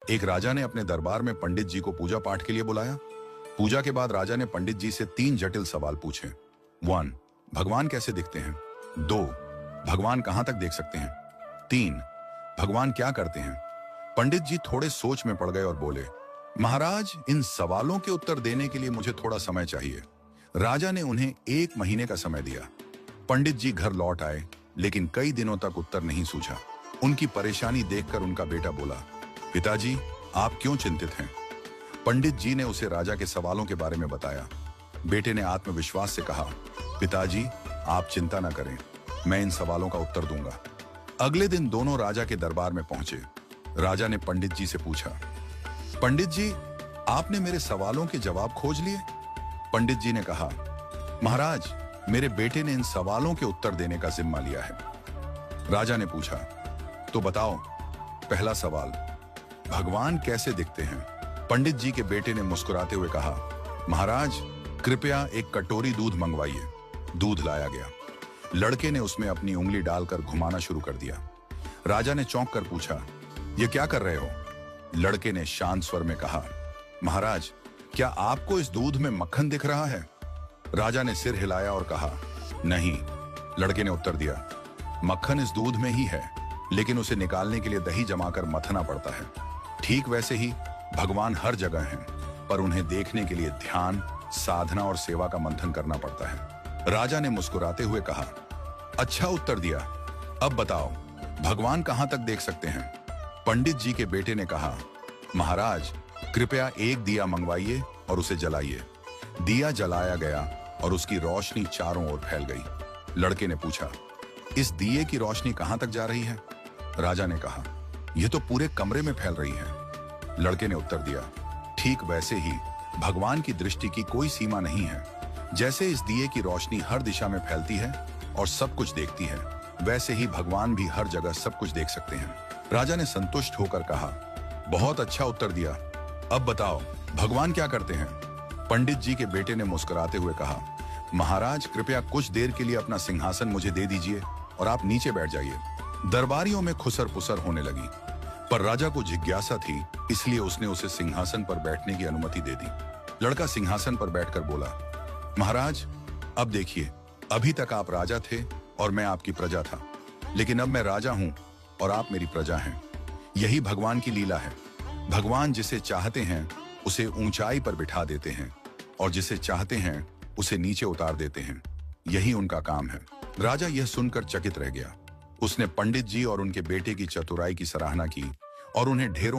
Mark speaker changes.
Speaker 1: एक राजा ने अपने दरबार में पंडित जी को पूजा पाठ के लिए बुलाया। पूजा के बाद राजा ने पंडित जी से 3 जटिल सवाल पूछे। 1. भगवान कैसे दिखते हैं? 2. भगवान कहां तक देख सकते हैं? 3. भगवान क्या करते हैं? पंडित जी थोड़े सोच में पड़ गए और बोले, महाराज, इन सवालों के उत्तर देने के लिए मुझे थोड़ा समय चाहिए। राजा ने उन्हें 1 महीने का समय दिया। पंडित जी घर लौट आए, लेकिन कई दिनों तक उत्तर नहीं सूझा। उनकी परेशानी देखकर उनका बेटा बोला, पिताजी, आप क्यों चिंतित हैं? पंडित जी ने उसे राजा के सवालों के बारे में बताया। बेटे ने आत्मविश्वास से कहा, पिताजी, आप चिंता न करें, मैं इन सवालों का उत्तर दूंगा। अगले दिन दोनों राजा के दरबार में पहुंचे। राजा ने पंडित जी से पूछा, पंडित जी, आपने मेरे सवालों के जवाब खोज लिए? पंडित जी ने कहा, महाराज, मेरे बेटे ने इन सवालों के उत्तर देने का जिम्मा लिया है। राजा ने पूछा, तो बताओ, पहला सवाल, भगवान कैसे दिखते हैं? पंडित जी के बेटे ने मुस्कुराते हुए कहा, महाराज, कृपया एक कटोरी दूध मंगवाइए। दूध लाया गया। लड़के ने उसमें अपनी उंगली डालकर घुमाना शुरू कर दिया। राजा ने चौंक कर पूछा, यह क्या कर रहे हो? लड़के ने शांत स्वर में कहा, महाराज, क्या आपको इस दूध में मक्खन दिख रहा है? राजा ने सिर हिलाया और कहा, नहीं। लड़के ने उत्तर दिया, मक्खन इस दूध में ही है, लेकिन उसे निकालने के लिए दही जमाकर मथना पड़ता है। ठीक वैसे ही भगवान हर जगह हैं, पर उन्हें देखने के लिए ध्यान, साधना और सेवा का मंथन करना पड़ता है। राजा ने मुस्कुराते हुए कहा, अच्छा उत्तर दिया। अब बताओ, भगवान कहां तक देख सकते हैं? पंडित जी के बेटे ने कहा, महाराज, कृपया एक दिया मंगवाइए और उसे जलाइए। दिया जलाया गया और उसकी रोशनी चारों ओर फैल गई। लड़के ने पूछा, इस दिए की रोशनी कहां तक जा रही है? राजा ने कहा, यह तो पूरे कमरे में फैल रही है। लड़के ने उत्तर दिया, ठीक वैसे ही भगवान की दृष्टि की कोई सीमा नहीं है। जैसे इस दिए की रोशनी हर दिशा में फैलती है और सब कुछ देखती है, वैसे ही भगवान भी हर जगह सब कुछ देख सकते हैं। राजा ने संतुष्ट होकर कहा, बहुत अच्छा उत्तर दिया। अब बताओ, भगवान क्या करते हैं? पंडित जी के बेटे ने मुस्कुराते हुए कहा, महाराज, कृपया कुछ देर के लिए अपना सिंहासन मुझे दे दीजिए और आप नीचे बैठ जाइए। दरबारियों में खुसर पुसर होने लगी, पर राजा को जिज्ञासा थी, इसलिए उसने उसे सिंहासन पर बैठने की अनुमति दे दी। लड़का सिंहासन पर बैठकर बोला, महाराज, अब देखिए, अभी तक आप राजा थे और मैं आपकी प्रजा था, लेकिन अब मैं राजा हूं और आप मेरी प्रजा हैं। यही भगवान की लीला है। भगवान जिसे चाहते हैं उसे ऊंचाई पर बिठा देते हैं और जिसे चाहते हैं उसे नीचे उतार देते हैं। यही उनका काम है। राजा यह सुनकर चकित रह गया। उसने पंडित जी और उनके बेटे की चतुराई की सराहना की और उन्हें ढेरों